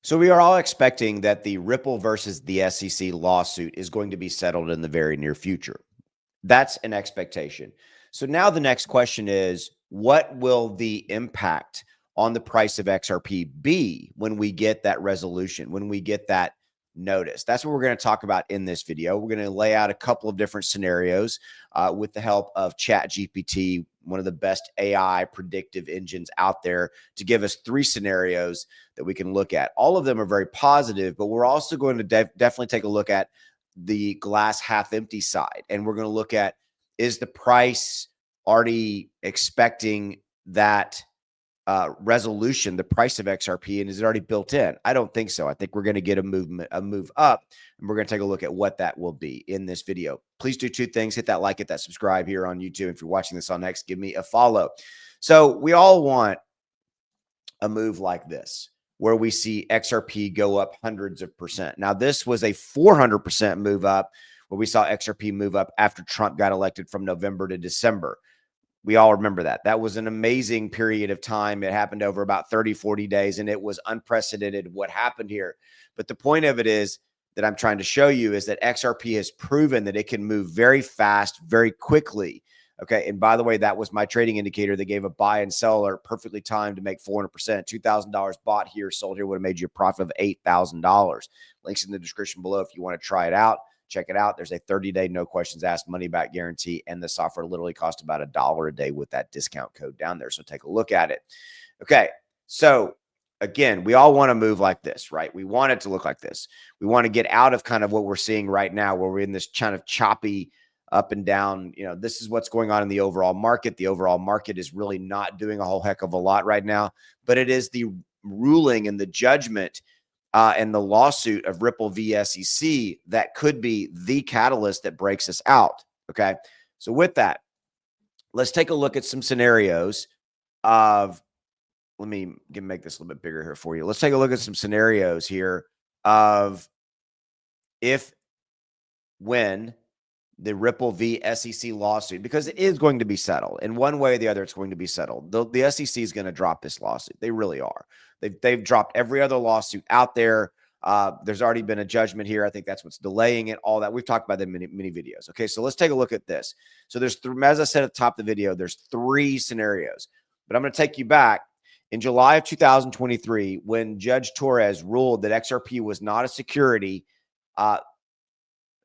So we are all expecting that the Ripple versus the SEC lawsuit is going to be settled in the very near future. That's an expectation. So now the next question is, what will the impact on the price of XRP be when we get that resolution, when we get that notice? That's what we're going to talk about in this video. We're going to lay out a couple of different scenarios with the help of ChatGPT, one of the best AI predictive engines out there, to give us 3 scenarios that we can look at. All of them are very positive, but we're also going to definitely take a look at the glass half empty side. And we're going to look at, is the price already expecting that resolution, the price of XRP, and is it already built in? I don't think so. I think we're going to get a move up, and we're going to take a look at what that will be in this video. Please do 2 things. Hit that like, hit that subscribe here on YouTube. If you're watching this on X, give me a follow. So we all want a move like this, where we see XRP go up hundreds of percent. Now, this was a 400% move up, where we saw XRP move up after Trump got elected from November to December. We all remember that. That was an amazing period of time. It happened over about 30, 40 days, and it was unprecedented what happened here. But the point of it is that I'm trying to show you is that XRP has proven that it can move very fast, very quickly. Okay. And by the way, that was my trading indicator that gave a buy and sell alert, perfectly timed to make 400%. $2,000 bought here, sold here, would have made you a profit of $8,000. Links in the description below if you want to try it out. Check it out. There's a 30-day, no questions asked, money back guarantee. And the software literally costs about $1 a day with that discount code down there. So take a look at it. Okay. So again, we all want to move like this, right? We want it to look like this. We want to get out of kind of what we're seeing right now, where we're in this kind of choppy up and down. You know, this is what's going on in the overall market. The overall market is really not doing a whole heck of a lot right now, but it is the ruling and the judgment and the lawsuit of Ripple v. SEC that could be the catalyst that breaks us out. Okay. So with that, let's take a look at some scenarios of, let me make this a little bit bigger here for you. Let's take a look at some scenarios here of when the Ripple v. SEC lawsuit, because it is going to be settled in one way or the other. It's going to be settled. The SEC is going to drop this lawsuit. They really are. They've dropped every other lawsuit out there. There's already been a judgment here. I think that's what's delaying it. All that we've talked about in many videos. Okay, so let's take a look at this. So there's, as I said at the top of the video, there's 3 scenarios, but I'm going to take you back in July of 2023 when Judge Torres ruled that XRP was not a security.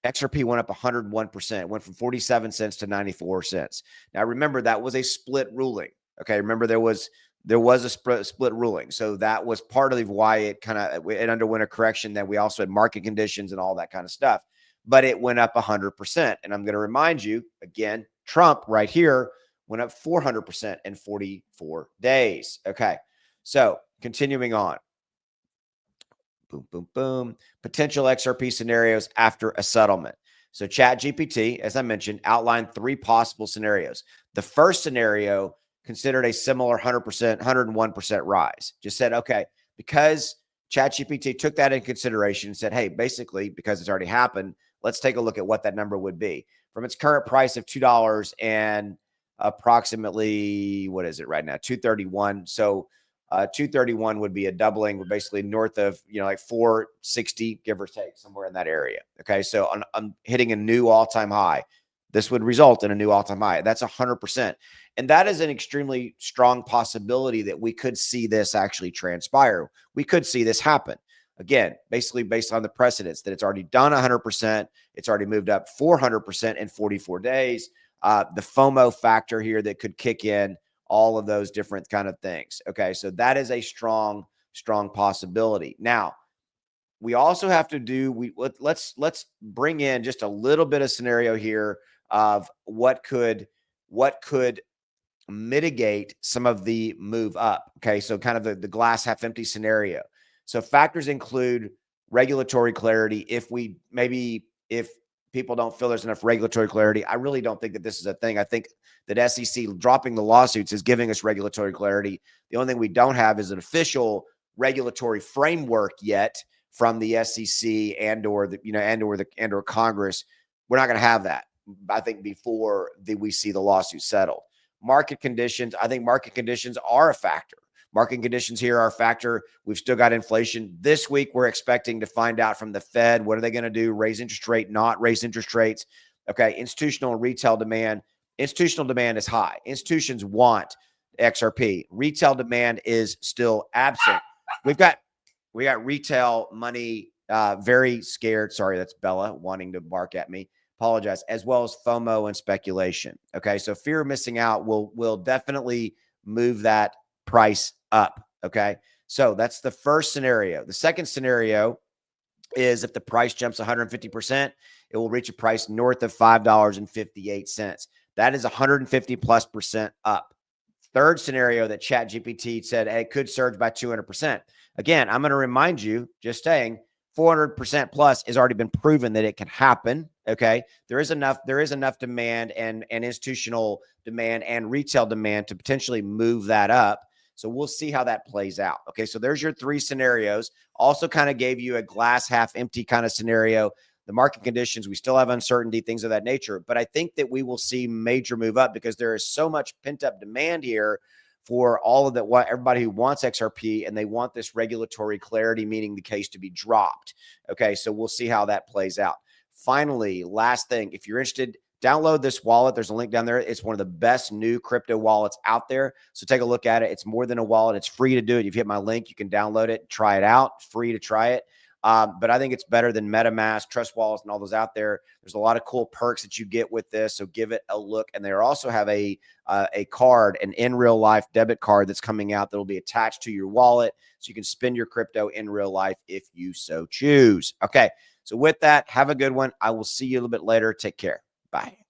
XRP went up 101%, went from 47 cents to 94 cents. Now, remember, that was a split ruling. Okay, remember there was a split ruling. So that was part of why it underwent a correction. That we also had market conditions and all that kind of stuff. But it went up 100%. And I'm going to remind you, again, Trump right here went up 400% in 44 days. Okay, so continuing on. Boom, boom, boom. Potential XRP scenarios after a settlement. So ChatGPT, as I mentioned, outlined 3 possible scenarios. The first scenario considered a similar 100%, 101% rise. Just said, okay, because ChatGPT took that in consideration and said, hey, basically, because it's already happened, let's take a look at what that number would be. From its current price of $2 and approximately, what is it right now? $2.31. So 231 would be a doubling. We're basically north of, like 460, give or take, somewhere in that area. Okay. So I'm hitting a new all-time high. This would result in a new all-time high. That's 100%. And that is an extremely strong possibility that we could see this actually transpire. We could see this happen. Again, basically based on the precedents that it's already done 100%. It's already moved up 400% in 44 days. The FOMO factor here that could kick in, all of those different kind of things. Okay. So that is a strong possibility. Now, we also have to let's bring in just a little bit of scenario here of what could mitigate some of the move up. Okay. So kind of the glass half empty scenario. So factors include regulatory clarity. If people don't feel there's enough regulatory clarity, I really don't think that this is a thing. I think that SEC dropping the lawsuits is giving us regulatory clarity. The only thing we don't have is an official regulatory framework yet from the SEC or Congress. We're not going to have that, I think, before we see the lawsuit settled. Market conditions, I think market conditions are a factor. Market conditions here are a factor. We've still got inflation. This week, we're expecting to find out from the Fed, what are they going to do? Raise interest rate, not raise interest rates. Okay, institutional and retail demand. Institutional demand is high. Institutions want XRP. Retail demand is still absent. We got retail money very scared. Sorry, that's Bella wanting to bark at me. Apologize. As well as FOMO and speculation. Okay, so fear of missing out will definitely move that price up. Okay, so that's the first scenario. The second scenario is if the price jumps 150%, it will reach a price north of $5.58. That is 150+% up. Third scenario that ChatGPT said, hey, it could surge by 200%. Again, I'm going to remind you, just saying 400% plus has already been proven that it can happen. Okay. There is enough demand and institutional demand and retail demand to potentially move that up. So we'll see how that plays out. Okay. So there's your three scenarios. Also kind of gave you a glass half empty kind of scenario. The market conditions, we still have uncertainty, things of that nature. But I think that we will see major move up because there is so much pent up demand here for all of that, everybody who wants XRP and they want this regulatory clarity, meaning the case to be dropped. Okay. So we'll see how that plays out. Finally, last thing, if you're interested, download this wallet. There's a link down there. It's one of the best new crypto wallets out there. So take a look at it. It's more than a wallet. It's free to do it. If you hit my link, you can download it, try it out, free to try it. But I think it's better than MetaMask, Trust Wallets, and all those out there. There's a lot of cool perks that you get with this. So give it a look. And they also have a card, an in real life debit card that's coming out that will be attached to your wallet. So you can spend your crypto in real life if you so choose. Okay. So with that, have a good one. I will see you a little bit later. Take care. Bye.